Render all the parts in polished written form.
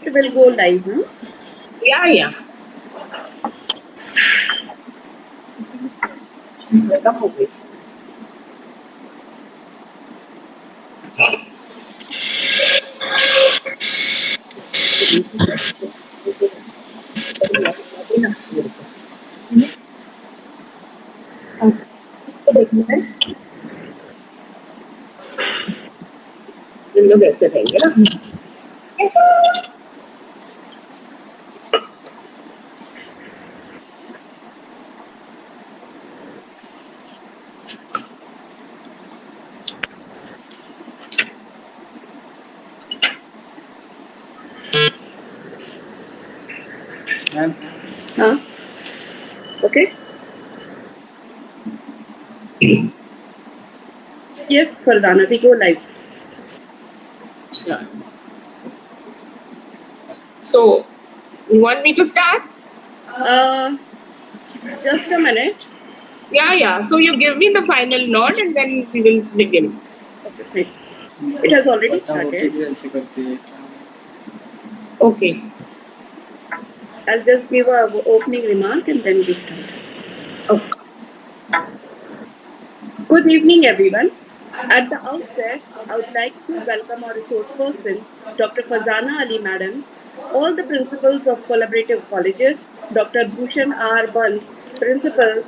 It will go live, huh? Yeah. इन लोग ऐसे रहेंगे ना. Huh? Okay. Yes, Fardana, we go live. Sure. So, you want me to start? Just a minute. Yeah. So you give me the final nod and then we will begin. Okay. It has already started. Okay. I'll just give an opening remark and then we start. Okay. Good evening, everyone. At the outset, I would like to welcome our resource person, Dr. Fazana Ali Madam, all the principals of collaborative colleges, Dr. Bhushan R. Band, Principal,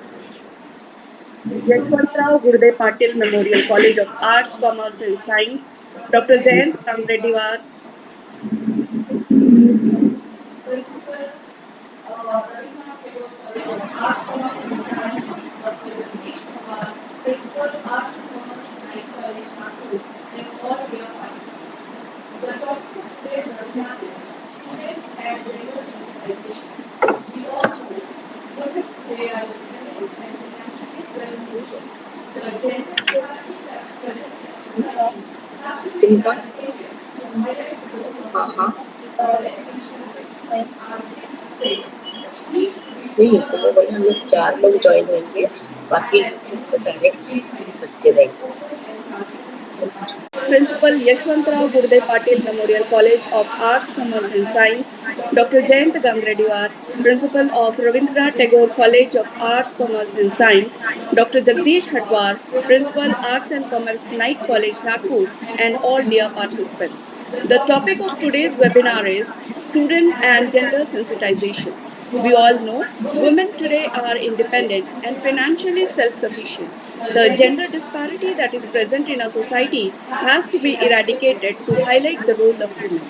Yashwantrao Gurde Patil Memorial College of Arts, Commerce and Science, Dr. Jayant Kamrediwar, Principal, Arts, Commerce and Science, Dr. Jagdish Kumar, Principal, Arts and Commerce, Night College, Nagpur, and all dear participants. The topic of today's webinar is Students and Gender Sensitization. We all know women today are independent and financially self-sufficient. The gender disparity that is present in society has to be eradicated to highlight the role of education systems are safe place which needs to be seen. हम लोग 4 लोग join होंगे, बाकी direct बच्चे रहेंगे. Principal Yashwantrao Gurde Patil Memorial College of Arts, Commerce and Science, Dr. Jayant Gamrediwar, Principal of Rabindranath Tagore College of Arts, Commerce and Science, Dr. Jagdish Hadwar, Principal Arts and Commerce Night College, Nagpur, and all dear participants. The topic of today's webinar is Student and Gender Sensitization. We all know women today are independent and financially self-sufficient. The gender disparity that is present in our society has to be eradicated to highlight the role of women.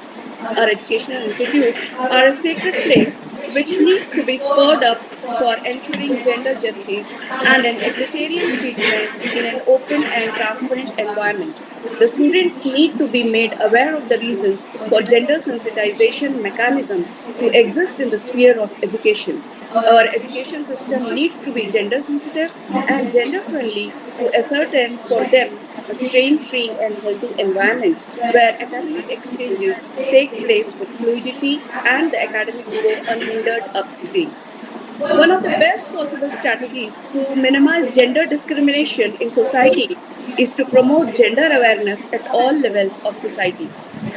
Our educational institutes are a sacred place which needs to be spurred up for ensuring gender justice and an egalitarian treatment in an open and transparent environment. The students need to be made aware of the reasons for gender sensitization mechanism to exist in the sphere of education. Our education system needs to be gender sensitive and gender friendly to ascertain for them a strain-free and healthy environment where academic exchanges take place with fluidity and the academics go unhindered upstream. One of the best possible strategies to minimize gender discrimination in society is to promote gender awareness at all levels of society.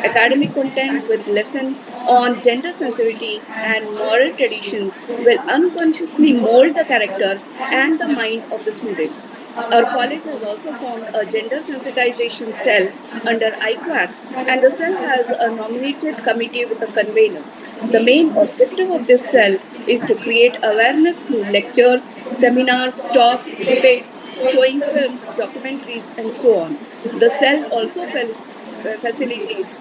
Academic contents with lesson on gender sensitivity and moral traditions will unconsciously mold the character and the mind of the students. Our college has also formed a gender sensitization cell under IQAC, and the cell has a nominated committee with a convener. The main objective of this cell is to create awareness through lectures, seminars, talks, debates, showing films, documentaries, and so on. The cell also facilitates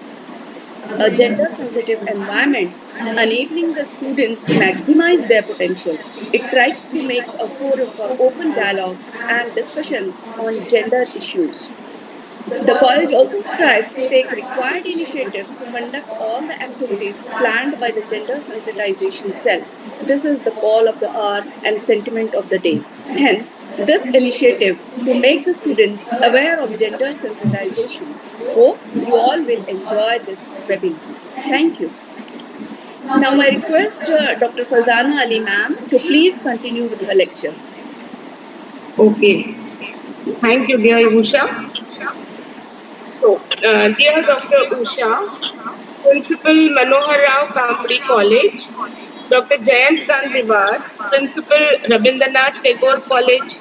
a gender-sensitive environment, enabling the students to maximize their potential. It tries to make a forum for open dialogue and discussion on gender issues. The college also strives to take required initiatives to conduct all the activities planned by the Gender Sensitization Cell. This is the call of the hour and sentiment of the day. Hence, this initiative to make the students aware of gender sensitization. Hope you all will enjoy this webinar. Thank you. Now I request Dr. Fazana Ali ma'am to please continue with her lecture. Okay. Thank you, dear Usha. Dear Dr. Usha, Principal Manoharrao Kamdi College, Dr. Jayant Gandivar, Principal Rabindranath Tagore College,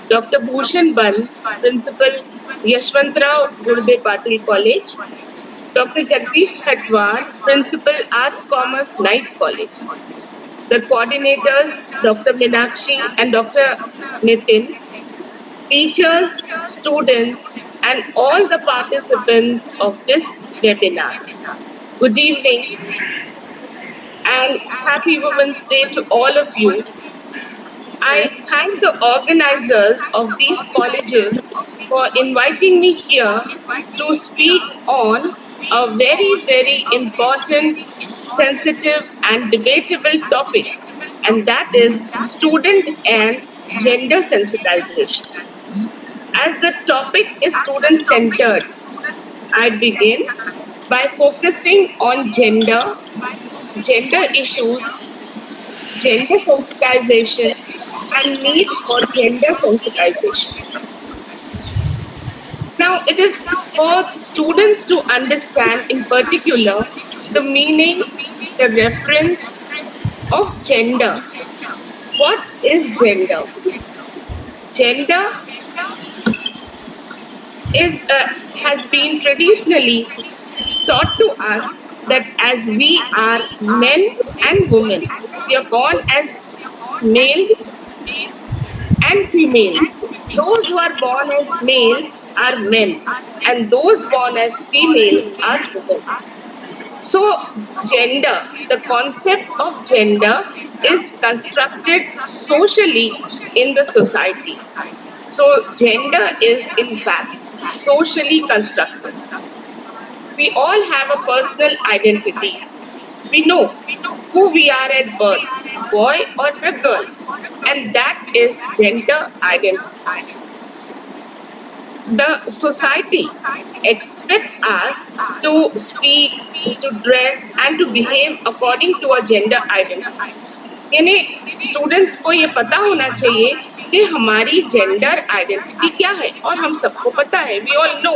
Dr. Bhushan Ban, Principal Yashwantrao Gurde Patil College, Dr. Jagdish Khatwar, Principal Arts Commerce Knight College. The coordinators, Dr. Minakshi and Dr. Nitin, teachers, students, and all the participants of this webinar. Good evening and happy Women's Day to all of you. I thank the organizers of these colleges for inviting me here to speak on a very, very important, sensitive, and debatable topic, and that is student and gender sensitization. As the topic is student centered, I begin by focusing on gender, gender issues, gender sensitization, and need for gender sensitization. Now, it is for students to understand, in particular, the meaning, the reference of gender. What is gender? Gender is has been traditionally taught to us that as we are men and women, we are born as males and females. Those who are born as males are men, and those born as females are women. So, gender, the concept of gender is constructed socially in the society. So, gender is in fact socially constructed. We all have a personal identities. We know who we are at birth, boy or a girl, and that is gender identity. The society expects us to speak, to dress, and to behave according to a gender identity. यानी students को ये पता होना चाहिए कि हमारी gender identity क्या है और हम सबको पता है we all know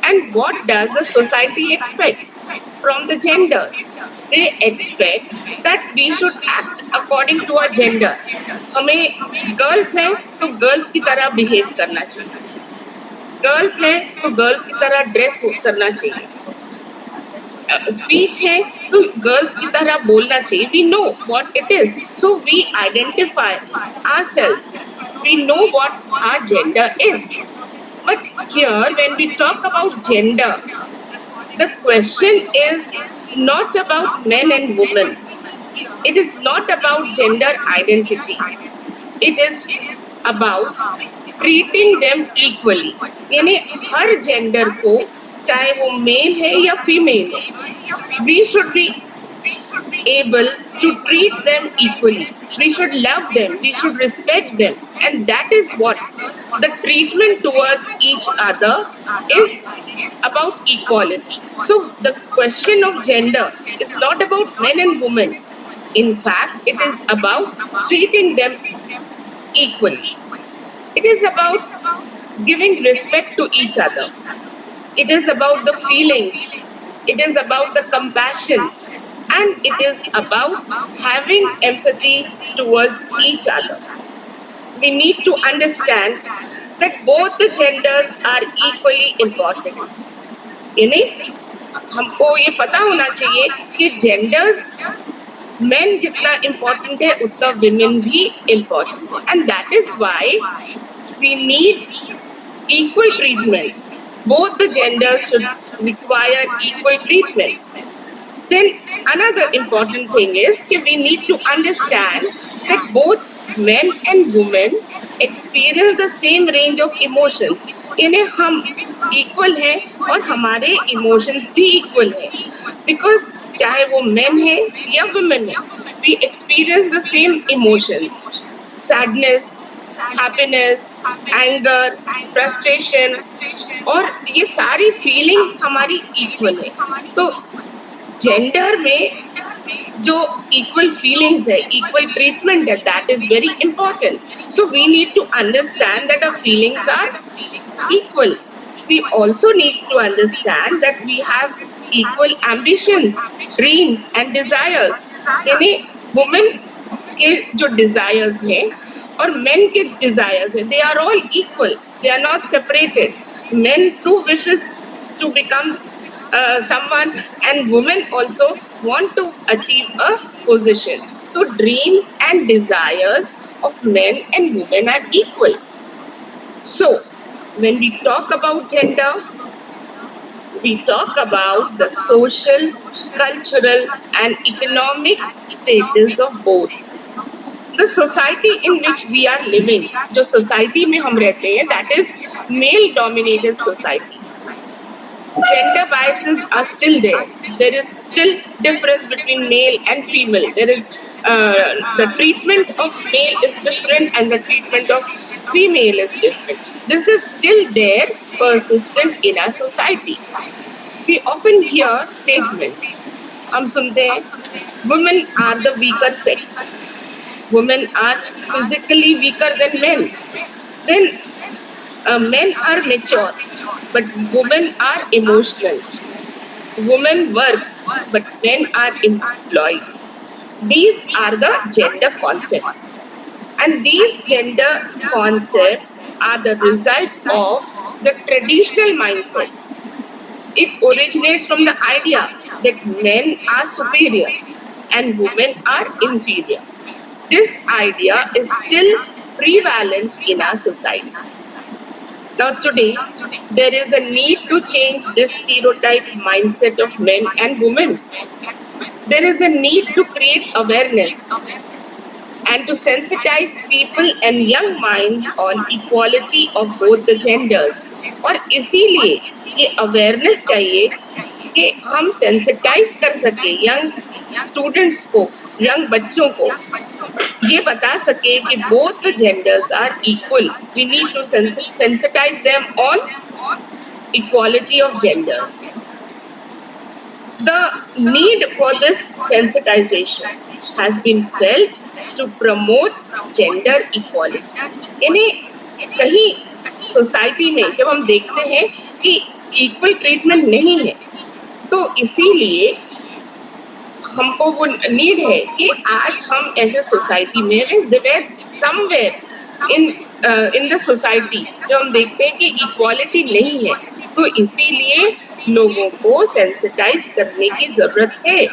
and what does the society expect from the gender they expect that we should act according to a gender हमें गर्ल्स हैं तो गर्ल्स की तरह बिहेव करना चाहिए गर्ल्स हैं तो गर्ल्स की तरह ड्रेस करना चाहिए स्पीच है तो गर्ल्स की तरह बोलना चाहिए we know what it is so we identify ourselves we know what our gender is but here when we talk about gender the question is not about men and women it is not about gender identity it is about treating them equally यानी हर gender को चाहे वो mail है या female है we should be able to treat them equally we should love them we should respect them and that is what the treatment towards each other is about equality so the question of gender is not about men and women in fact it is about treating them equally it is about giving respect to each other it is about the feelings it is about the compassion and it is about having empathy towards each other we need to understand that both the genders are equally important यानी हमको ये पता होना चाहिए कि genders men जितना important है उतना women भी important है and that is why we need equal treatment both the genders should require equal treatment then another important thing is that we need to understand that both men and women experience the same range of emotions यानी हम equal हैं और हमारे emotions भी equal हैं because चाहे वो men है या women है we experience the same emotions sadness happiness anger frustration और ये सारी feelings हमारी equal है तो जेंडर में जो इक्वल फीलिंग्स है इक्वल ट्रीटमेंट है that is very important so we need to understand that our feelings are equal we also need to understand that we have equal ambitions, dreams and desires. यानी women के जो desires हैं और men के desires हैं, they are all equal. They are not separated. Men too wishes to become someone, and women also want to achieve a position. So dreams and desires of men and women are equal. So when we talk about gender, we talk about the social, cultural and economic status of both. The society in which we are living, जो society में हम रहते हैं, that is male dominated society. Gender biases are still there. There is still difference between male and female. There is the treatment of male is different and the treatment of female is different. This is still there, persistent in our society. We often hear statements. हम सुनते हैं, women are the weaker sex. Women are physically weaker than men. Then men are mature, but women are emotional. Women work, but men are employed. These are the gender concepts. And these gender concepts are the result of the traditional mindset. It originates from the idea that men are superior and women are inferior. This idea is still prevalent in our society. Now today, there is a need to change this stereotype mindset of men and women. There is a need to create awareness and to sensitize people and young minds on equality of both the genders. और इसीलिए ये awareness चाहिए कि हम sensitize कर सके young students को, young बच्चों को ये बता सके कि both the genders are equal. We need to sensitize them on equality of gender. The need for this sensitization has been felt to promote gender equality. यानी कहीं सोसाइटी में जब हम देखते हैं कि इक्वल ट्रीटमेंट नहीं है, तो इसीलिए हमको वो नीड है कि आज हम ऐसे सोसाइटी में समवेयर इन द सोसाइटी जब हम देखते हैं कि इक्वालिटी नहीं है, तो इसीलिए लोगों को सेंसिटाइज करने की जरूरत है.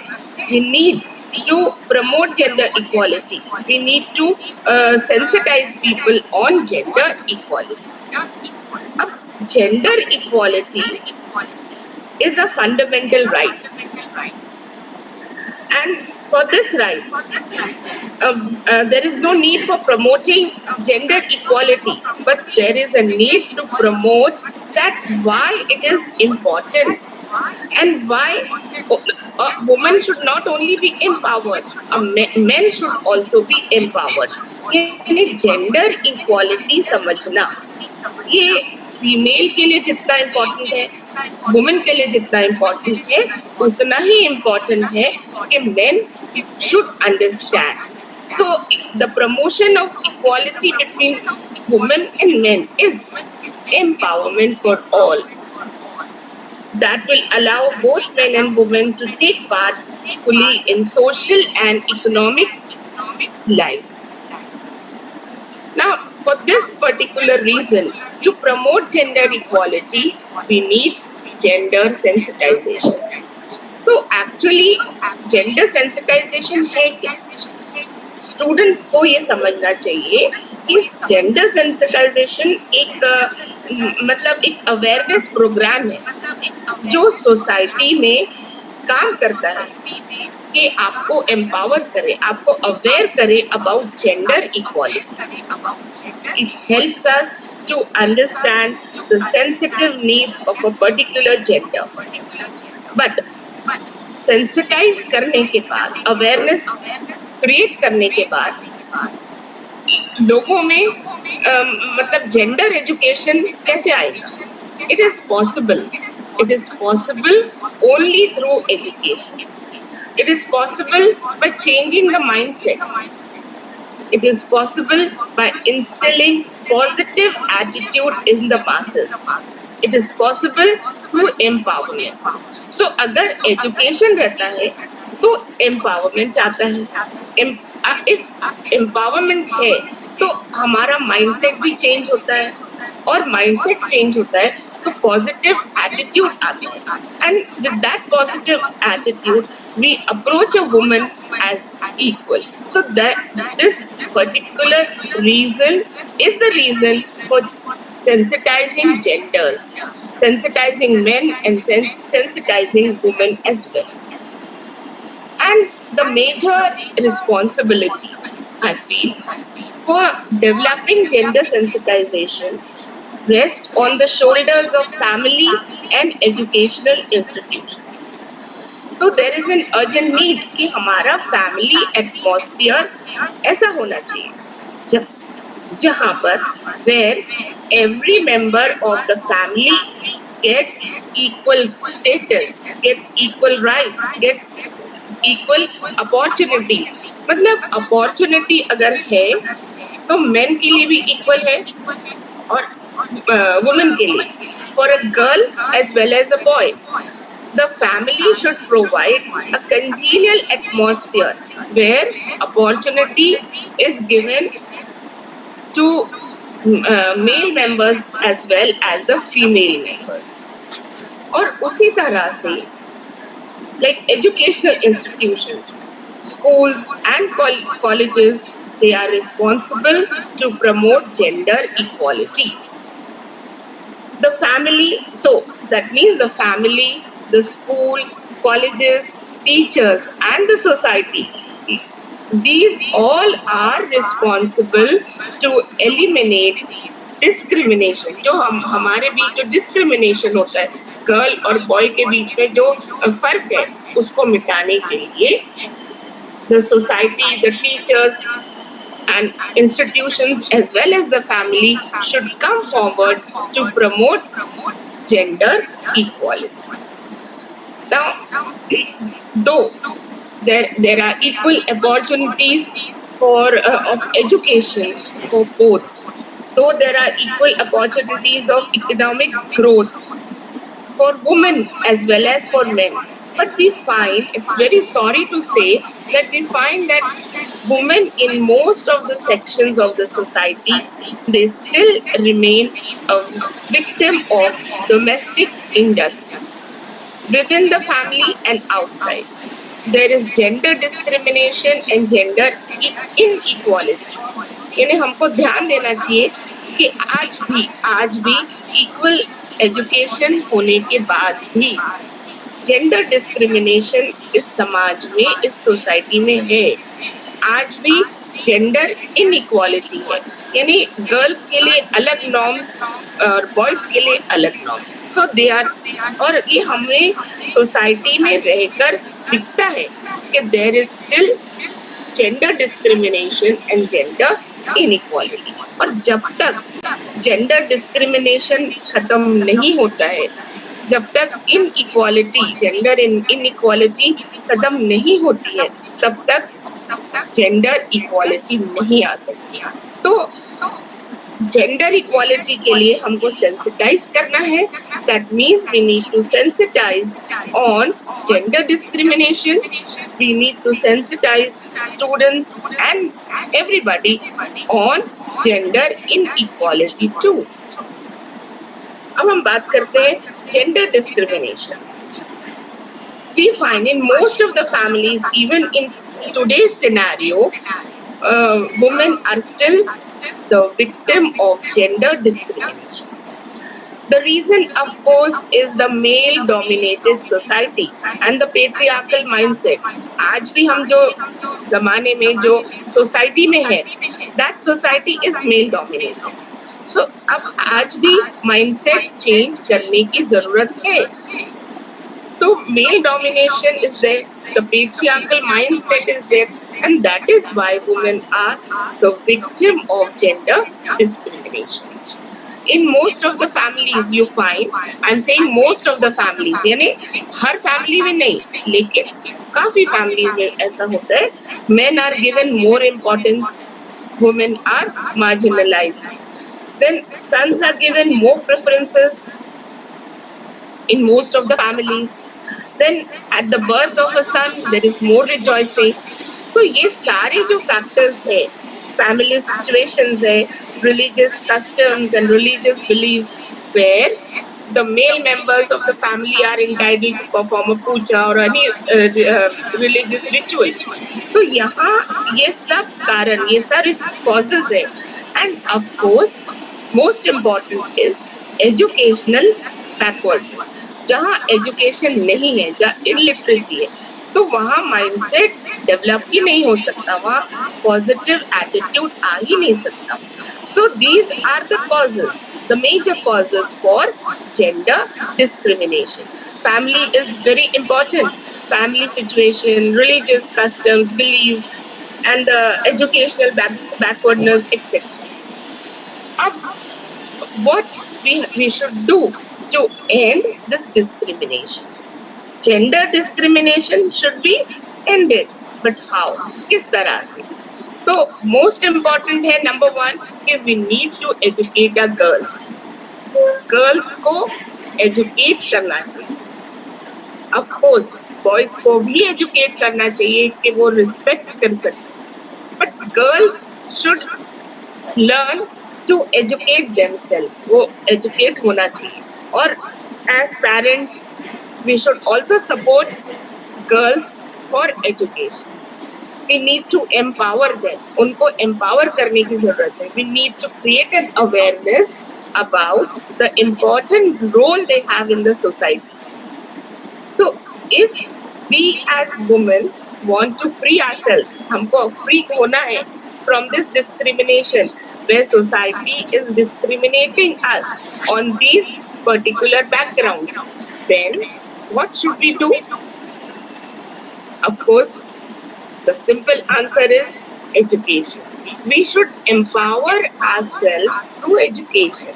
We need to promote gender equality. We need to sensitize people on gender equality. Gender equality is a fundamental right. And for this right, there is no need for promoting gender equality, but there is a need to promote that why it is important and why a woman should not only be empowered, men should also be empowered. यानी gender equality समझना ये female के लिए जितना important है, women के लिए जितना इम्पोर्टेंट है, उतना ही इम्पोर्टेंट है कि men should understand. So the promotion of equality between women and men is empowerment for all. That will allow both men and women to take part fully in social and economic life. Now, for this particular reason, to promote gender equality, we need gender sensitization. So, actually, gender sensitization है क्या? Students को ये समझना चाहिए कि gender sensitisation एक awareness programme है जो सोसाइटी में काम करता है कि आपको एम्पावर करे, आपको अवेयर करे about gender equality. It helps us to understand the sensitive needs of a particular gender. But sensitise करने के बाद, अवेयरनेस क्रिएट करने के बाद लोगों में जेंडर एजुकेशन कैसे आएगा? It is possible only through education. It is possible by changing the mindset. It is possible by instilling positive attitude in the masses. It is possible through empowerment. So अगर education रहता है तो empowerment आता है. If empowerment है तो हमारा mindset भी change होता है, और mindset change होता है तो positive attitude आता है. And with that positive attitude, we approach a woman as equal. So that this particular reason is the reason for sensitizing genders, sensitizing men and sensitizing women as well. And the major responsibility, I feel, for developing gender sensitization rests on the shoulders of family and educational institutions. So there is an urgent need कि हमारा family atmosphere ऐसा होना चाहिए जहाँ पर where every member of the family gets equal status, gets equal rights, gets equal opportunity. मतलब opportunity अगर है तो men के लिए भी equal है और women के लिए, for a girl as well as a boy. The family should provide a congenial atmosphere where opportunity is given to male members as well as the female members. और उसी तरह से like educational institutions, schools and colleges, they are responsible to promote gender equality. The family, so that means the family, the school, colleges, teachers and the society, these all are responsible to eliminate discrimination. जो हमारे बीच जो discrimination होता है girl और boy के बीच में जो फर्क है उसको मिटाने के लिए the society, the teachers and institutions as well as the family should come forward to promote gender equality. Now, though there are equal opportunities for of education for both, though there are equal opportunities of economic growth for women as well as for men, but we find, it's very sorry to say, that we find that women in most of the sections of the society, they still remain a victim of domestic industry within the family and outside. There is gender discrimination and gender inequality. यानी हमको ध्यान देना चाहिए कि आज भी equal education होने के बाद भी जेंडर डिस्क्रिमिनेशन इस समाज में, इस सोसाइटी में है. आज भी जेंडर इनइक्वालिटी है, यानी गर्ल्स के लिए अलग नॉर्म्स और बॉयज के लिए अलग नॉर्म. सो दे आर, और ये हमें सोसाइटी में रहकर दिखता है कि there is still gender discrimination and gender inequality. और जब तक जेंडर डिस्क्रिमिनेशन खत्म नहीं होता है, जब तक इनइक्वालिटी, जेंडर इनइक्वालिटी खत्म नहीं होती है, तब तक जेंडर इक्वालिटी नहीं आ सकती. तो जेंडर इक्वालिटी के लिए हमको सेंसिटाइज करना है. That means we need to sensitise on gender discrimination, we need to sensitise students and everybody on gender inequality too. अब हम बात करते हैं gender discrimination. We find in most of the families, even in today's scenario, women are still the victim of gender discrimination. The reason, of course, is the male-dominated society and the patriarchal mindset. आज भी हम जो जमाने में जो society में है, that society is male-dominated. So अब आज भी mindset change करने की जरूरत है. So male domination is there, the patriarchal mindset is there, and that is why women are the victim of gender discrimination. In most of the families you find, I'm saying most of the families, यानी हर family में नहीं, लेकिन काफी families में ऐसा होता है, men are given more importance, women are marginalized. Then sons are given more preferences, in most of the families. Then at the birth of a son, there is more rejoicing. तो ये सारे जो factors है, family situations है, religious customs and religious beliefs, where the male members of the family are entitled to perform a puja or any religious ritual. तो यहाँ ये सब कारण, ये सारे causes है. And of course, most important is educational backwardness. जहाँ education नहीं है, जहाँ इलिटरेसी है, तो वहाँ माइंडसेट डेवलप ही नहीं हो सकता, वहाँ पॉजिटिव एटीट्यूड आ ही नहीं सकता. So these are the causes, the major causes for gender discrimination. Family is very important. Family situation, religious customs, beliefs and educational backwardness, etc. What we should do to end this discrimination? Gender discrimination should be ended, but how? किस तरह से? So most important है number one कि we need to educate our girls. Girls को educate करना चाहिए. Of course, boys को भी educate करना चाहिए कि वो respect कर सके. But girls should learn to educate themselves. वो educate होना चाहिए. और as parents, we should also support girls for education. We need to empower them. उनको empower करने की जरूरत है. We need to create an awareness about the important role they have in the society. So if we as women want to free ourselves, हमको free होना है from this discrimination where society is discriminating us on these particular backgrounds, then what should we do? Of course, the simple answer is education. We should empower ourselves through education.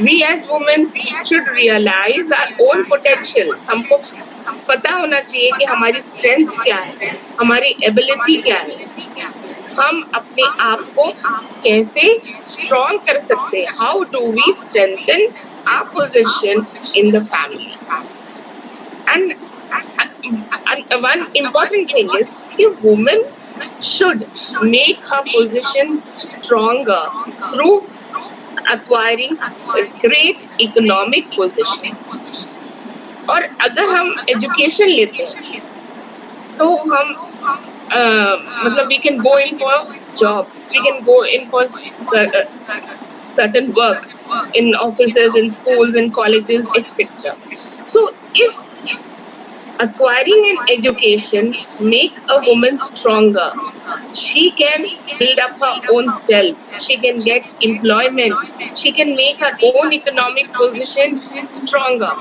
We as women should realize our own potential. हमको पता होना चाहिए कि हमारी strength क्या है, हमारी ability क्या है, हम अपने आप को कैसे strong कर सकते हैं. How do we strengthen our position in the family? And one important thing is that women should make her position stronger through acquiring a great economic position. और अगर हम education लेते हैं तो हम मतलब we can go in for job, we can go in for certain work in offices, in schools, in colleges, etc. So if acquiring an education make a woman stronger, she can build up her own self, she can get employment, she can make her own economic position stronger.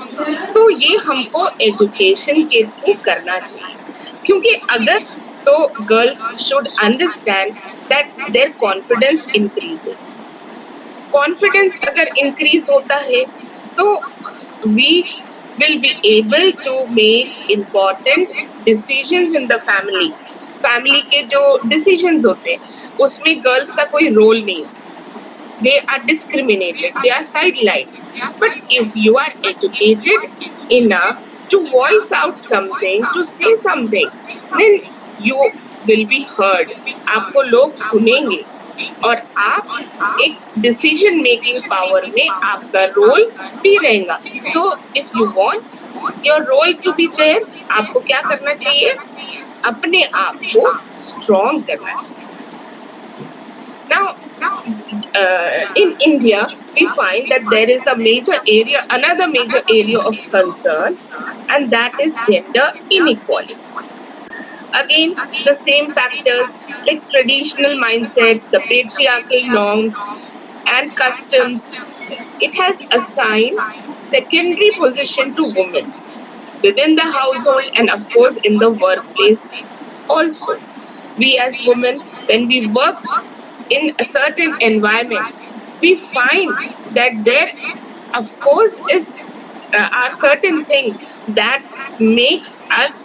तो ये हमको education के through करना चाहिए, क्योंकि अगर तो girls should understand that their confidence increases. Confidence अगर increase होता है तो we will be able to make important decisions in the family. Family के जो decisions होते हैं उसमें girls का कोई role नहीं. They are discriminated, they are sidelined. But if you are educated enough to voice out something, to say something, then you will be heard. आपको लोग सुनेंगे और आप एक डिसीजन मेकिंग पावर में आपका रोल भी रहेगा. So if you want your role to be there, आपको क्या करना चाहिए? अपने आप को स्ट्रॉन्ग करना चाहिए. Now, in India, we find that there is another major area of concern, and that is gender inequality. Again, the same factors like traditional mindset, the patriarchal norms and customs, it has assigned secondary position to women within the household and of course in the workplace also. We as women, when we work in a certain environment, we find that there of course are certain things that makes us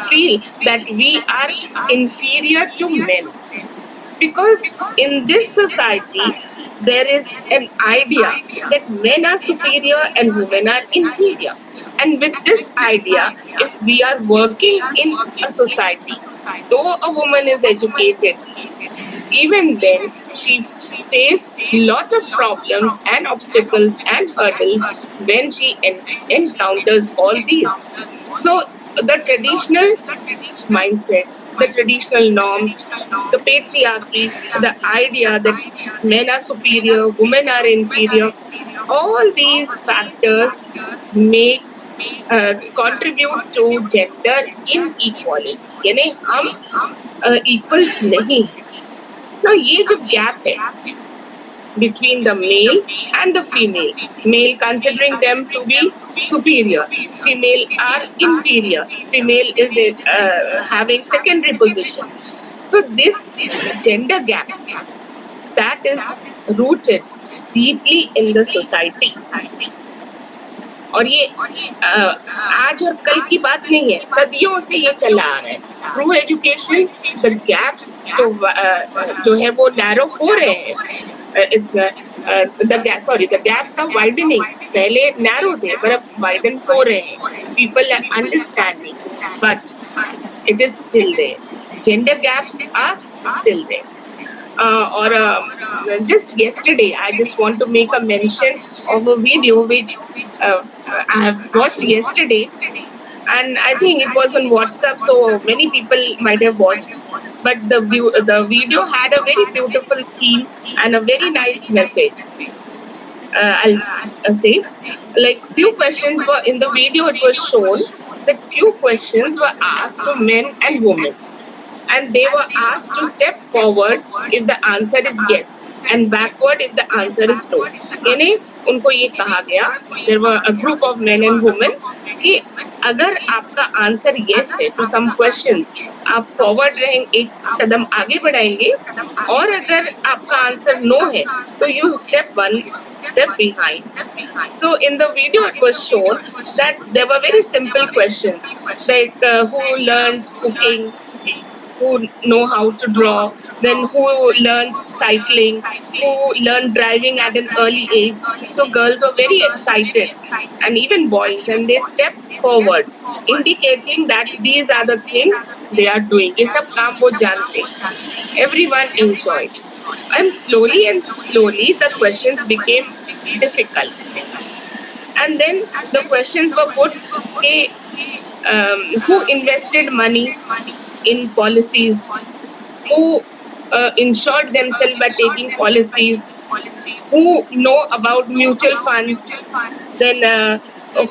feel that we are inferior to men, because in this society there is an idea that men are superior and women are inferior. And with this idea, if we are working in a society, though a woman is educated, even then she faces lot of problems and obstacles and hurdles when she encounters all these. So the traditional mindset, the traditional norms, the patriarchy, the idea that men are superior, women are inferior, all these factors make contribute to gender inequality. यानी हम equals नहीं हैं. Now ये जो gap है between the male and the female, male considering them to be superior, female are inferior, female is having secondary position. So this gender gap that is rooted deeply in the society. और ये आज और कल की बात नहीं है, सदियों से ये चला आ रहा है. थ्रू एजुकेशन द गैप्स तो जो है वो नैरो हो रहे हैं. It's the gaps are widening. पहले नैरो थे पर अब वाइडन हो रहे हैं. People are understanding but it is still there. Gender gaps are still there. Or just yesterday, I just want to make a mention of a video which I have watched yesterday, and I think it was on WhatsApp, so many people might have watched. But the video had a very beautiful theme and a very nice message. I'll say, like few questions were in the video. It was shown that few questions were asked to men and women, and they were asked to step forward if the answer is yes and backward if the answer is no. यानी उनको ये कहा गया, there were a group of men and women, कि अगर आपका answer yes है to some questions, आप forward रहेंगे, एक कदम आगे बढ़ाएंगे, और अगर आपका आंसर no है तो you step one step behind. So in the video it was shown that there were very simple questions like who learned cooking, who know how to draw, then who learned cycling, who learned driving at an early age. So girls were very excited, and even boys, and they stepped forward, indicating that these are the things they are doing. ये सब काम वो जानते. Everyone enjoyed, and slowly the questions became difficult. And then the questions were put, hey, who invested money in policies, who insured themselves by taking policies, who know about mutual funds, then who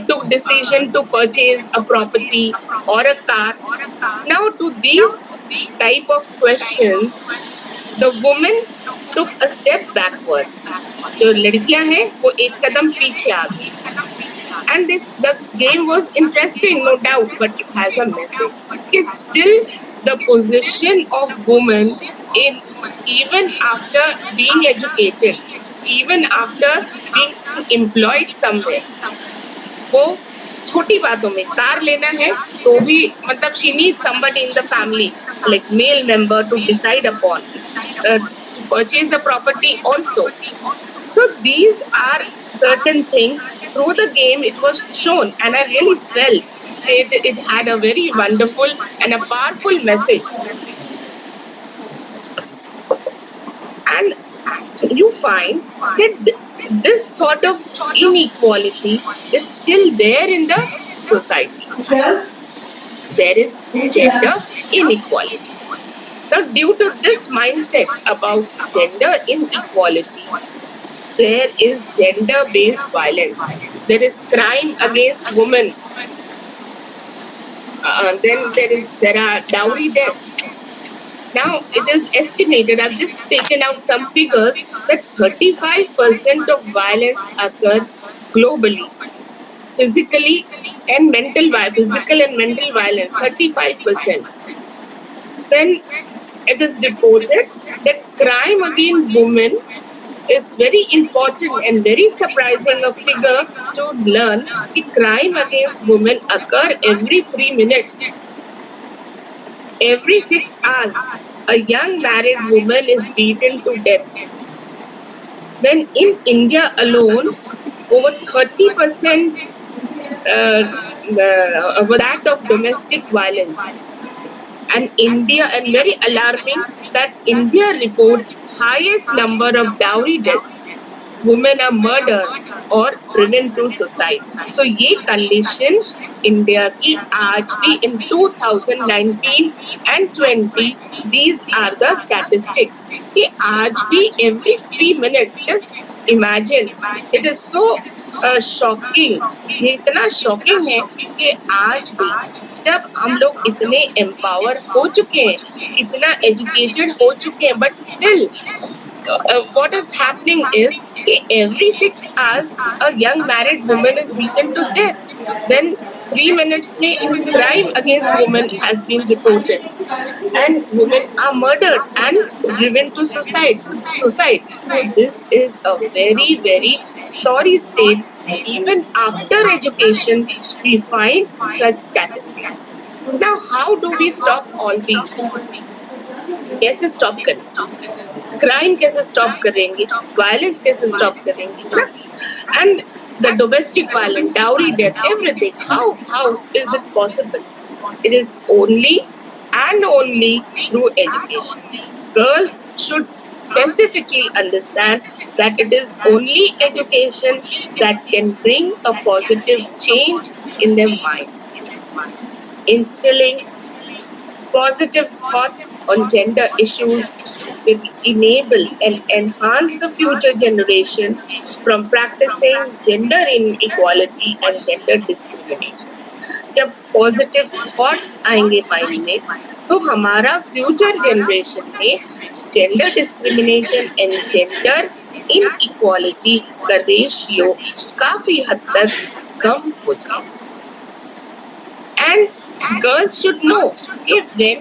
took decision to purchase a property or a car. Now to these type of questions, the woman took a step backward. जो लड़कियां हैं वो एक कदम पीछे आ गई. And the game was interesting, no doubt, but it has a message. It's still the position of women in even after being educated, even after being employed somewhere. वो छोटी बातों में कार लेना है तो भी मतलब she needs somebody in the family, like male member, to decide upon, to purchase the property also. So these are certain things. Through the game it was shown, and I really felt it had a very wonderful and a powerful message. And you find that this sort of inequality is still there in the society. There is gender inequality. Now, due to this mindset about gender inequality, there is gender-based violence. There is crime against women. Then there are dowry deaths. Now it is estimated, I've just taken out some figures, that 35% of violence occurs globally. Physical and mental violence, 35%. Then it is reported that crime against women, it's very important and very surprising a figure to learn that crime against women occur every 3 minutes. Every 6 hours, a young married woman is beaten to death. Then in India alone, over 30% over that of domestic violence. And India, and very alarming that India reports highest number of dowry deaths, women are murdered or driven to suicide. So ये condition India की आज भी in 2019 and 20, these are the statistics कि आज भी every 3 minutes, just imagine, it is so shocking, ये इतना shocking है कि आज भी जब हम लोग इतने empower हो चुके हैं, इतना educated हो चुके हैं, but still what is happening is every 6 hours a young married woman is beaten to death. Then 3 minutes में crime against women has been reported, and women are murdered and driven to suicide. So this is a very very sorry state. Even after education, we find such statistics. Now, how do we stop all these? कैसे stop करें? Crime कैसे stop करेंगे, violence कैसे stop करेंगे, है ना? And the domestic violence, dowry death, everything, how is it possible? It is only and only through education. Girls should specifically understand that it is only education that can bring a positive change in their mind. Instilling positive thoughts on gender issues will enable and enhance the future generation from practicing gender inequality and gender discrimination. जब positive thoughts आएंगे mind में, तो हमारा future generation में gender discrimination and gender inequality का ratio काफी हद तक कम हो जाएगा. And girls should know if when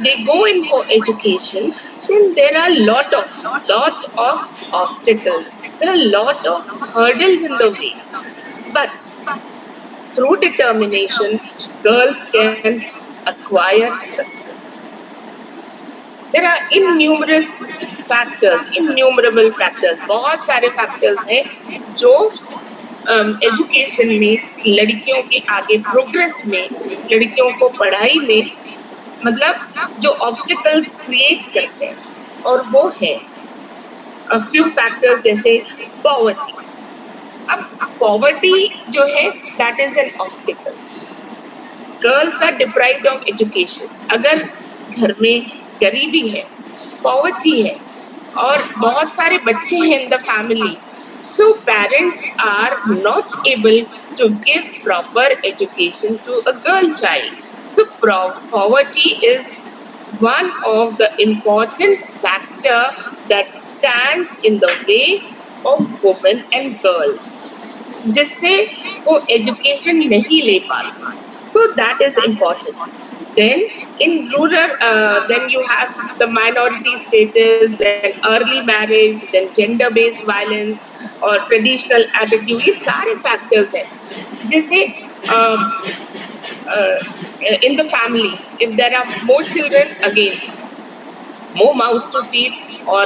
they go in for education, then there are lot of obstacles. There are a lot of hurdles in the way. But through determination, girls can acquire success. There are innumerable factors. बहुत सारे factors हैं जो education में, लड़कियों के आगे progress में, लड़कियों को पढ़ाई में, मतलब जो ऑब्स्टिकल्स क्रिएट करते हैं, और वो है फ्यू फैक्टर्स जैसे पॉवर्टी. अब पॉवर्टी जो है that is an obstacle. Girls are deprived of education. अगर घर में गरीबी है, पॉवर्टी है, और बहुत सारे बच्चे हैं in the family, so parents are not able to give proper education to a girl child. So poverty is one of the important factor that stands in the way of women and girls, जिससे वो education नहीं ले पाती. So that is important. Then in rural, then you have the minority status, then early marriage, then gender-based violence और traditional attitude. ये सारे factors हैं जैसे in the family, if there are more children, again more mouths to feed, और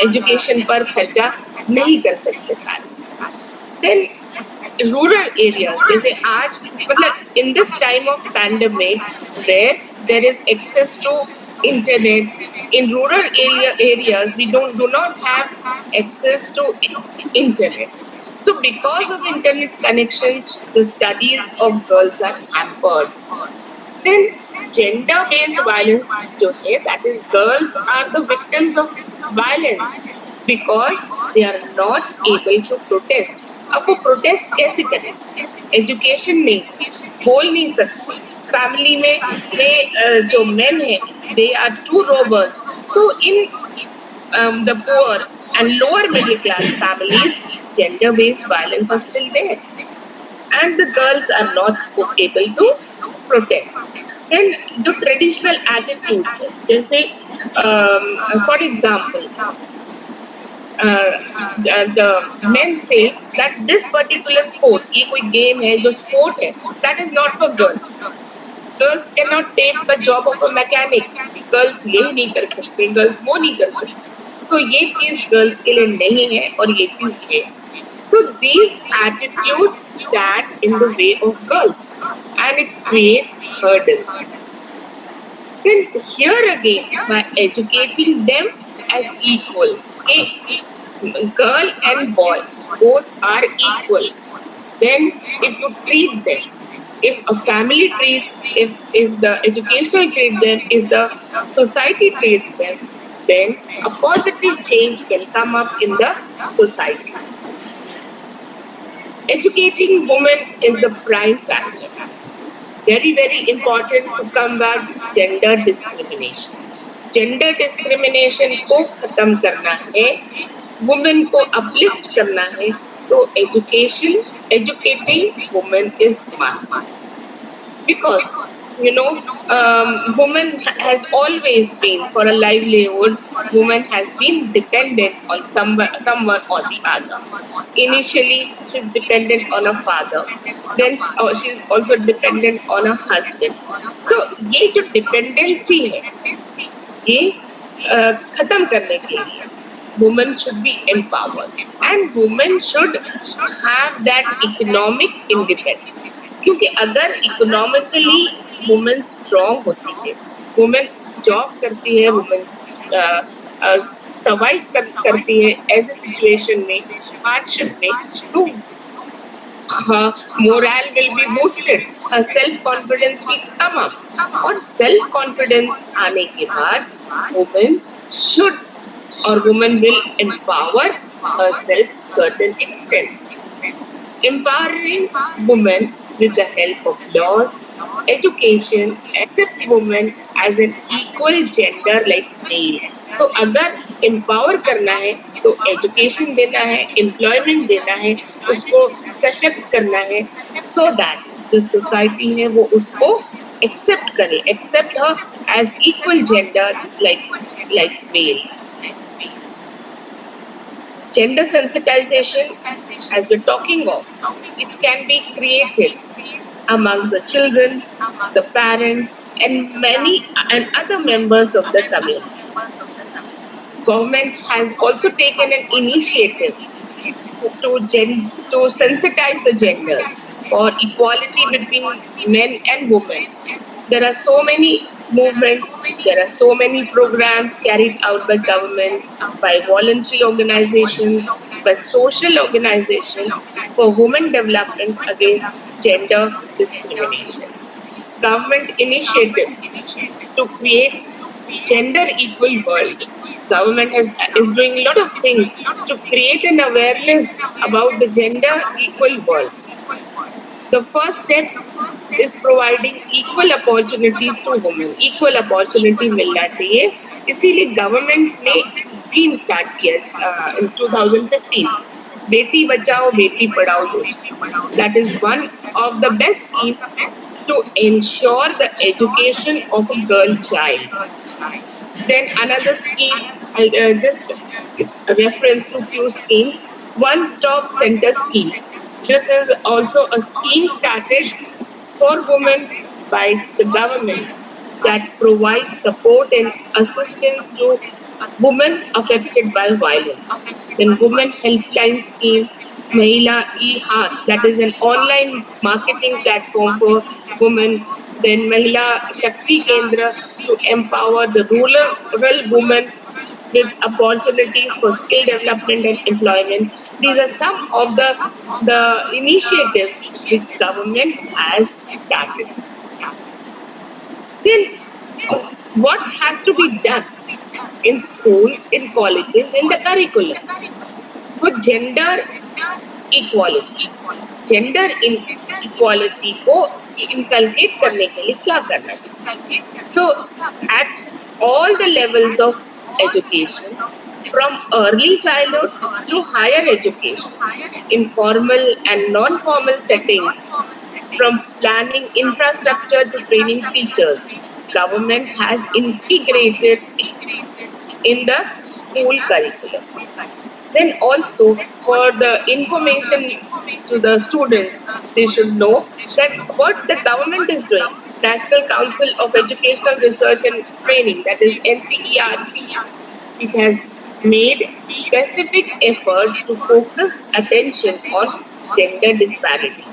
education पर खर्चा नहीं कर सकते parents. Then rural areas, जैसे आज मतलब in this time of pandemic where there is access to internet, in rural areas we do not have access to internet. So because of internet connections, the studies of girls are hampered. Then gender based violence जो है, that is girls are the victims of violence because they are not able to protest. अब वो protest कैसे करें? Education नहीं, बोल नहीं सकते. फैमिली में जो मेन है, they are too robbers. So in the poor and lower middle class families, gender based violence are still there, and the girls are not able to protest. Then the traditional attitudes, जैसे for example, the men say that this particular sport, ये कोई game है जो sport है, that is not for girls. Girls cannot take the job of a mechanic. Girls ये नहीं कर सकते, girls वो नहीं कर सकते. तो ये चीज गर्ल्स के लिए नहीं है और ये चीज है. So these attitudes stand in the way of girls and it creates hurdles. Then here again, by educating them as equals, okay, girl and boy both are equal. Then if you treat them, if a family treats, if the educational treats them, if the society treats them, then a positive change can come up in the society. Educating women is the prime factor. Very important to combat gender discrimination. Gender discrimination को खत्म करना है, women को uplift करना है, तो educating women is must. Because woman has always been, for a livelihood, woman has been dependent on someone or the other. Initially she's dependent on her father, then she's also dependent on her husband. So ये जो dependency है, ये खत्म करने के लिए women should be empowered and women should have that economic independence. क्योंकि अगर इकोनॉमिकली वुमेन स्ट्रॉन्ग होती है, वुमेन जॉब करती है, वुमेन सर्वाइव करती है ऐसे सिचुएशन में, हार्डशिप में, तो moral will be boosted, self confidence भी कम अप, और सेल्फ कॉन्फिडेंस आने के बाद women should or woman will empower herself certain extent. Empowering women with the help of laws, education, accept women as an equal gender like male. तो अगर empower करना है तो education देना है, employment देना है, उसको सशक्त करना है, so that the society है वो उसको accept करे, accept her as equal gender like male. Gender sensitization, as we're talking of, it can be created among the children, the parents, and other members of the community. Government has also taken an initiative to sensitize the genders for equality between men and women. There are so many movements, there are so many programs carried out by government, by voluntary organizations, by social organizations for women development against gender discrimination. Government initiative to create gender equal world. Government is doing a lot of things to create an awareness about the gender equal world. The first step is providing equal opportunities to women. Equal opportunity मिलना चाहिए, इसीलिए government ने scheme start किया in 2015, Beti Bachao Beti Padhao योजना. That is one of the best schemes to ensure the education of a girl child. Then another scheme, I'll just reference to few schemes. One Stop Center scheme. This is also a scheme started for women by the government that provides support and assistance to women affected by violence. Then Women Helpline Scheme, Mahila E-Haat, that is an online marketing platform for women. Then Mahila Shakti Kendra to empower the rural women with opportunities for skill development and employment. These are some of the initiatives which government has started. Then what has to be done in schools, in colleges, in the curriculum for gender equality? Gender inequality को inculcate करने के लिए क्या करना चाहिए? So at all the levels of education, from early childhood to higher education, in formal and non-formal settings, from planning infrastructure to training teachers, government has integrated in the school curriculum. Then also for the information to the students, they should know that what the government is doing. National Council of Educational Research and Training, that is NCERT, it has made specific efforts to focus attention on gender disparity.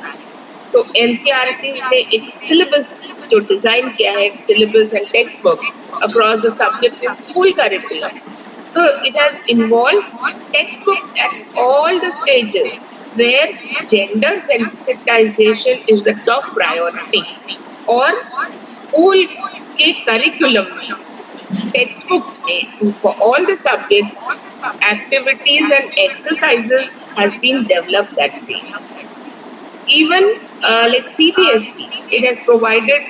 तो NCERT ने एक syllabus जो design किया है, syllabus and text book across the subject in school curriculum. So it has involved textbook at all the stages where gender sensitization is the top priority. और school के curriculum में, text books में, for all the subjects, activities and exercises has been developed that way. Even like CBSE, it has provided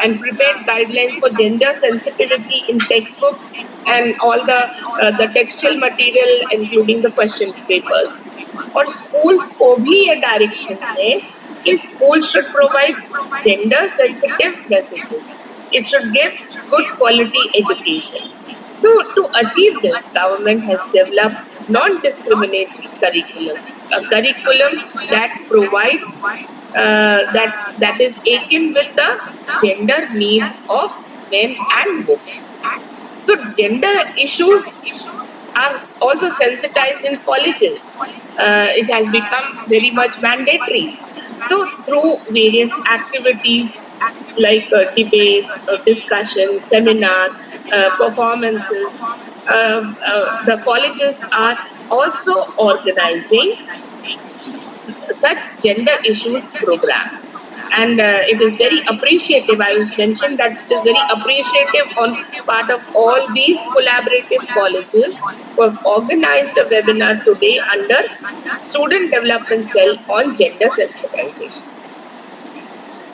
and prepared guidelines for gender sensitivity in textbooks and all the textual material, including the question papers. और schools को भी ये direction है कि schools should provide gender sensitive messages. It should give good quality education. To achieve this, government has developed non-discriminatory curriculum, a curriculum that provides that is akin with the gender needs of men and women. So gender issues are also sensitized in colleges. It has become very much mandatory. So through various activities like debates, discussions, seminars, performances, the colleges are also organizing such gender issues program. And it is very appreciative. I was mentioned that it is very appreciative on part of all these collaborative colleges who have organized a webinar today under Student Development Cell on gender sensitization.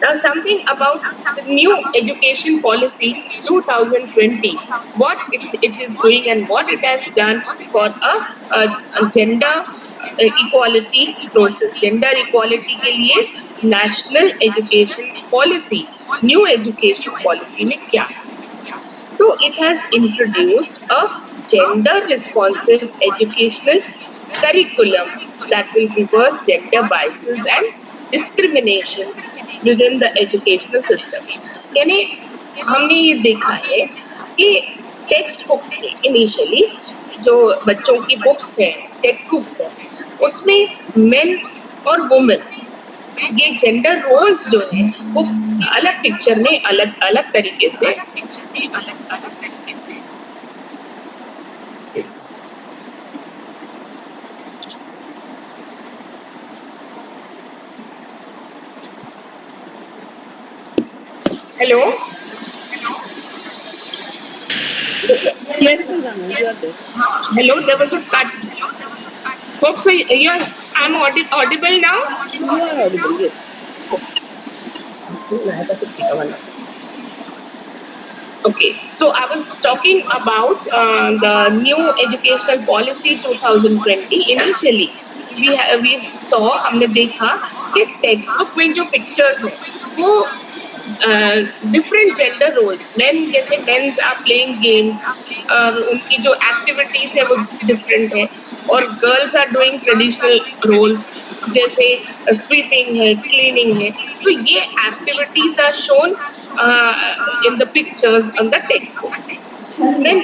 Now, something about the new education policy 2020, what it is doing and what it has done for a gender equality process. Gender equality के लिए national education policy, new education policy में क्या? So it has introduced a gender responsive educational curriculum that will reverse gender biases and discrimination within the educational system. यानी हमने ये देखा है कि टेक्स्ट बुक्स में इनिशियली जो बच्चों की बुक्स हैं, टेक्स्ट बुक्स हैं, उसमें मेन और वुमेन ये जेंडर रोल्स जो है वो अलग पिक्चर में अलग अलग तरीके से hello Yes, Pranjana, you are there. Hello there was a cut hope so you I am audible now. You are audible, yes. Okay, so I was talking about the new educational policy 2020. Initially, we saw, हमने देखा कि text book में जो pictures हैं वो different gender roles, men जैसे men's are playing games, उनकी जो एक्टिविटीज है वो डिफरेंट है, और girls are doing traditional roles जैसे स्वीपिंग है, क्लीनिंग है. तो ये activities are shown in the pictures on the textbooks. Then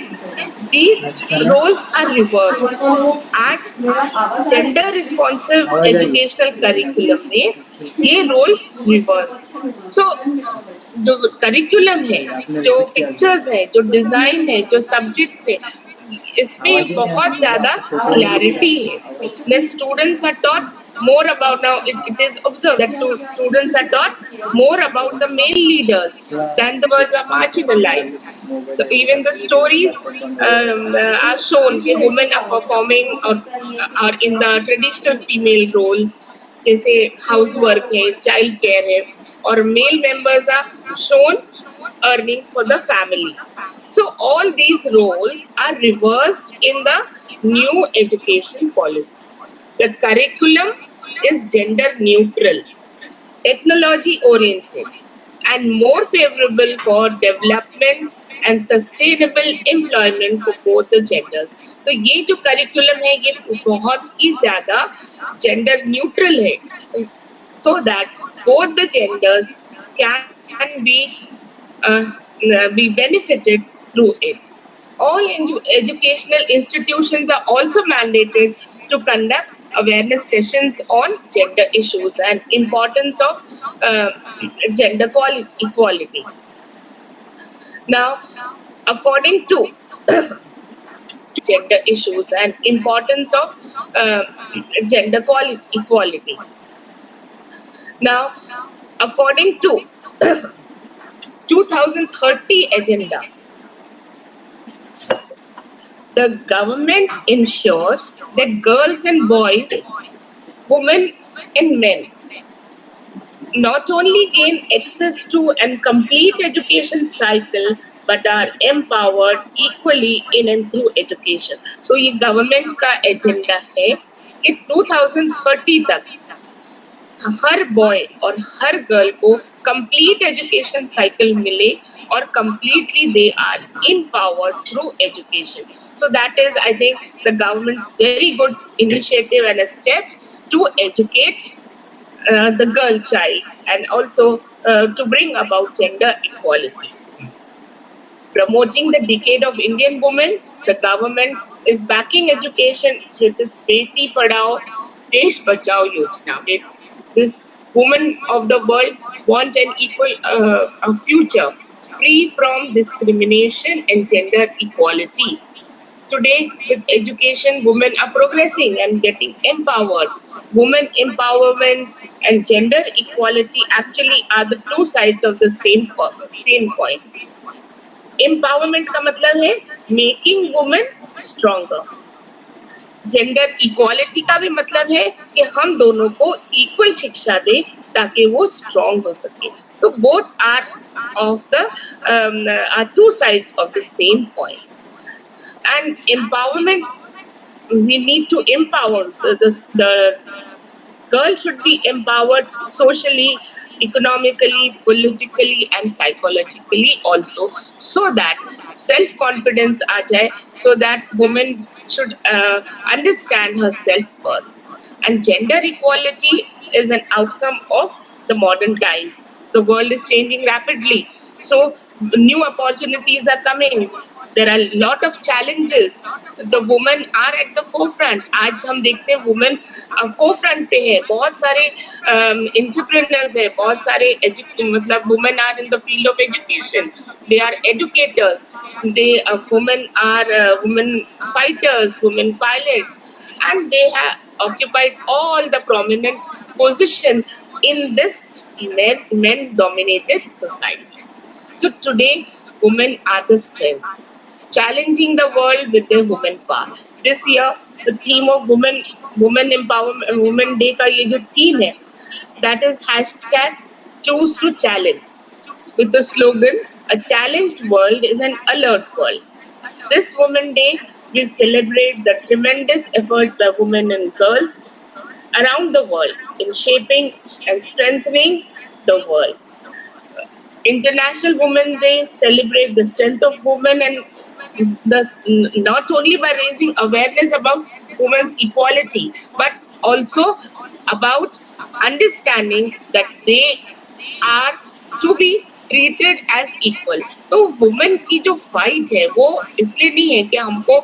these roles are reversed. आज gender responsive educational curriculum में ये role reversed. So जो curriculum है, जो pictures है, जो design है, जो subjects है, इसमें बहुत ज़्यादा clarity है. Then students are taught more about, now it is observed that students are taught more about the male leaders than the others are marginalized. So even the stories are shown that women are performing or are in the traditional female roles, जैसे housework है, child care है, और male members are shown earning for the family. So all these roles are reversed in the new education policy. The curriculum is gender neutral, technology oriented, and more favorable for development and sustainable employment for both the genders. तो ये जो curriculum है ये बहुत ही ज़्यादा gender neutral है, so that both the genders can be benefited through it. All educational institutions are also mandated to conduct awareness sessions on gender issues and importance of uh, gender equality. Now, according to gender issues and importance of uh, gender equality. Now, according to 2030 agenda, the government ensures that girls and boys, women and men not only gain access to and complete education cycle but are empowered equally in and through education. तो ये government का agenda है कि 2030 तक हर boy और हर girl को complete education cycle मिले और completely they are empowered through education. So that is, I think, the government's very good initiative and a step to educate the girl child and also to bring about gender equality. Promoting the decade of Indian women, the government is backing education with its Beti Padhao Desh Bachao Yojana. This women of the world want an equal a future free from discrimination and gender equality. Today, with education, women are progressing and getting empowered. Women empowerment and gender equality actually are the two sides of the same coin. Empowerment का मतलब है making women stronger. Gender equality का भी मतलब है कि हम दोनों को इक्वल शिक्षा दे ताकि वो स्ट्रॉन्ग हो सके. तो both are of the are two sides of the same coin. And empowerment, we need to empower the girl should be empowered socially, economically, politically, and psychologically also, so that self confidence aa jaye, so that woman should understand her self worth. And gender equality is an outcome of the modern times. The world is changing rapidly, so new opportunities are coming. There are a lot of challenges. The women are at the forefront. आज हम देखते हैं women forefront पे है. बहुत सारे entrepreneurs है, बहुत सारे मतलब women are in the field of education. They are educators. They women are women fighters, women pilots, and they have occupied all the prominent position in this men dominated society. So today, women are the strength, challenging the world with their women power. This year, the theme of women empowerment, Women Day का ये जो theme है, that is hashtag choose to challenge, with the slogan, a challenged world is an alert world. This Women Day, we celebrate the tremendous efforts by women and girls around the world in shaping and strengthening the world. International Women's Day celebrate the strength of women and not only by raising awareness about women's equality, but also about understanding that they are to be treated as equal. तो women की जो fight है वो इसलिए नहीं है कि हमको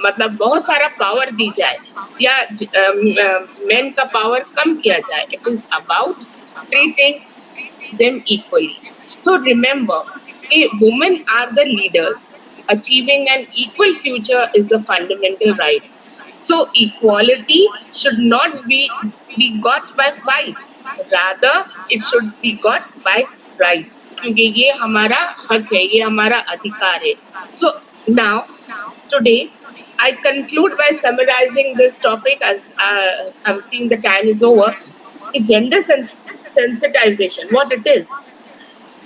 मतलब बहुत सारा पावर दी जाए या मेन का पावर कम किया जाए. It is about treating them equally. So remember, women are the leaders. Achieving an equal future is the fundamental right. So equality should not be got by fight. Rather, it should be got by right. क्योंकि ये हमारा हक है, ये हमारा अधिकार है. So now, today, I conclude by summarizing this topic as I'm seeing the time is over. Gender sensitization, what it is.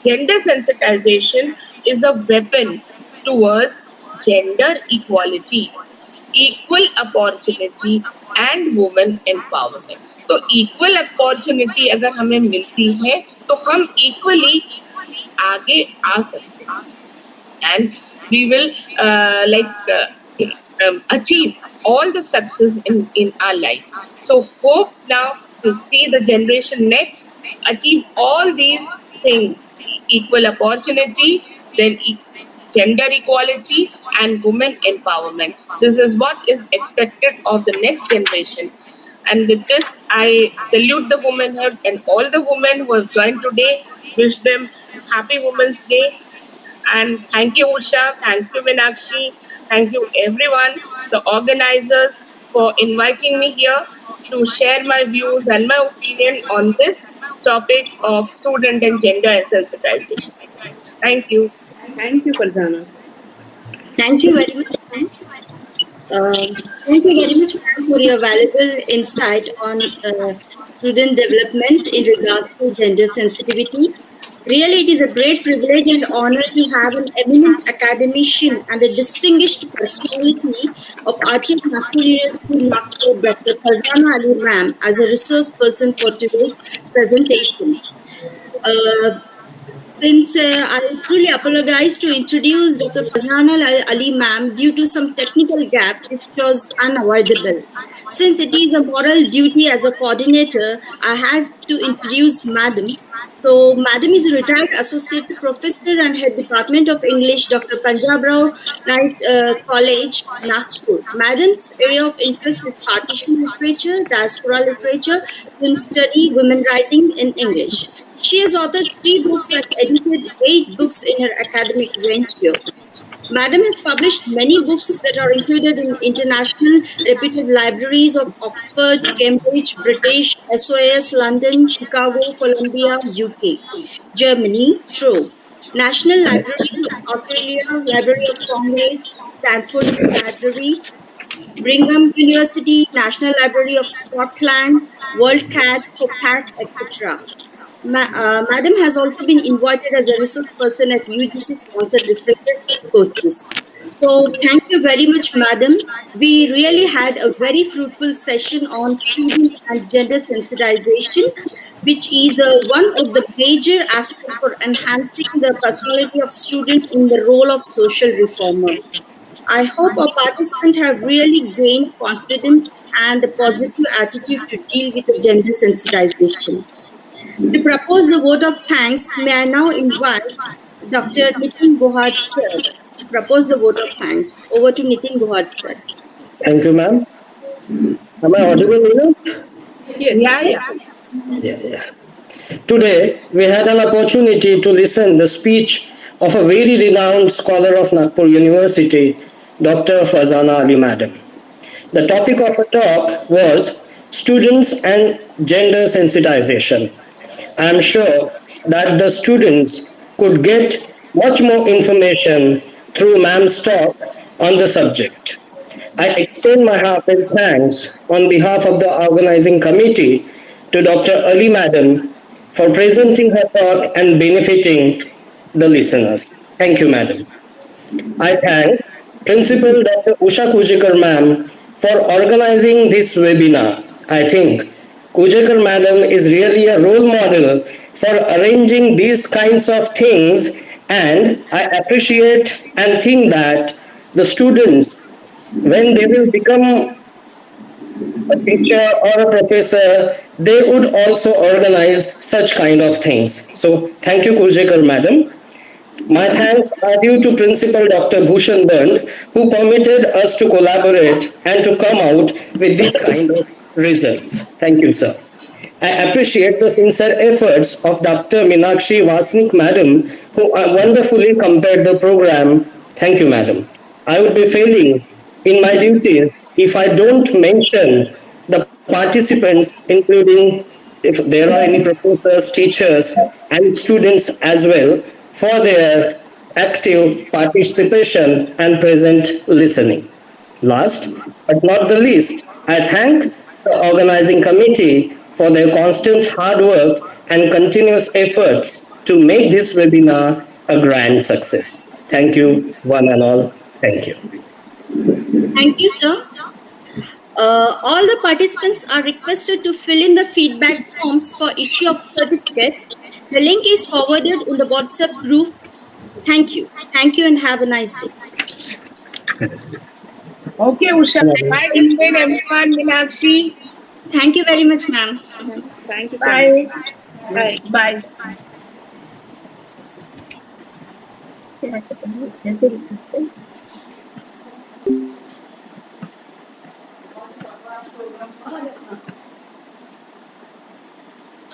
Gender sensitization is a weapon towards gender equality, equal opportunity and women empowerment. तो equal opportunity अगर हमें मिलती है तो हम equally आगे आ सकते हैं and we will achieve all the success in our life. So hope now to see the generation next achieve all these things: equal opportunity, then gender equality and women empowerment. This is what is expected of the next generation. And with this, I salute the womanhood and all the women who have joined today. Wish them happy Women's Day. And thank you, Usha. Thank you, Meenakshi. Thank you, everyone, the organizers, for inviting me here to share my views and my opinion on this topic of student and gender sensitization. Thank you. Thank you, Farzana. Thank you very much, ma'am. Thank you very much, ma'am, for your valuable insight on student development in regards to gender sensitivity. Really, it is a great privilege and honor to have an eminent academician and a distinguished personality of Archie Nagpur University, Nagpur, Dr. Farzana Ali, ma'am, as a resource person for today's presentation. Uh, since I truly apologize to introduce Dr. Fazana Ali ma'am due to some technical gap which was unavoidable. Since it is a moral duty as a coordinator, I have to introduce Madam. So, Madam is a retired associate professor and head department of English, Dr. Punjab Rao Knight College, Nagpur. Madam's area of interest is partition literature, diaspora literature, film study, women writing in English. She has authored 3 books and edited 8 books in her academic venture. Madam has published many books that are included in international reputed libraries of Oxford, Cambridge, British, SOS, London, Chicago, Columbia, UK, Germany, Trove, National Library of Australia, Library of Congress, Stanford Library, Brigham University, National Library of Scotland, World Cat, COPAC, etc. Madam has also been invited as a resource person at UGC sponsored reflected courses. So, thank you very much, Madam. We really had a very fruitful session on student and gender sensitization, which is one of the major aspects for enhancing the personality of student in the role of social reformer. I hope our participants have really gained confidence and a positive attitude to deal with the gender sensitization. To propose the vote of thanks, may I now invite Dr. Nitin Gohad sir to propose the vote of thanks. Over to Nitin Gohad sir. Thank you, ma'am. Am I audible enough? Yes, Yeah, yes. yeah. Yeah. Today, we had an opportunity to listen the speech of a very renowned scholar of Nagpur University, Dr. Fazana Ali Madam. The topic of her talk was students and gender sensitization. I am sure that the students could get much more information through ma'am's talk on the subject. I extend my heartfelt thanks on behalf of the organizing committee to Dr. Ali Madam for presenting her talk and benefiting the listeners. Thank you, Madam. I thank Principal Dr. Usha Kujikar ma'am for organizing this webinar. I think Kujikar madam is really a role model for arranging these kinds of things, and I appreciate and think that the students, when they will become a teacher or a professor, they would also organize such kind of things. So thank you, Kujikar madam. My thanks are due to Principal Dr. Bhushan Band, who permitted us to collaborate and to come out with this kind of results. Thank you, sir. I appreciate the sincere efforts of Dr. Meenakshi Vasnik, Madam, who wonderfully compared the program. Thank you, Madam. I would be failing in my duties if I don't mention the participants, including if there are any professors, teachers, and students as well, for their active participation and present listening. Last but not the least, I thank the organizing committee for their constant hard work and continuous efforts to make this webinar a grand success. Thank you, one and all. Thank you. Thank you, sir. All the participants are requested to fill in the feedback forms for issue of certificate. The link is forwarded in the WhatsApp group. Thank you. Thank you and have a nice day. Okay, Usha. Bye, explain everyone, Meenakshi. Thank you very much, ma'am. Thank you so much. Bye. Bye. Bye. Program.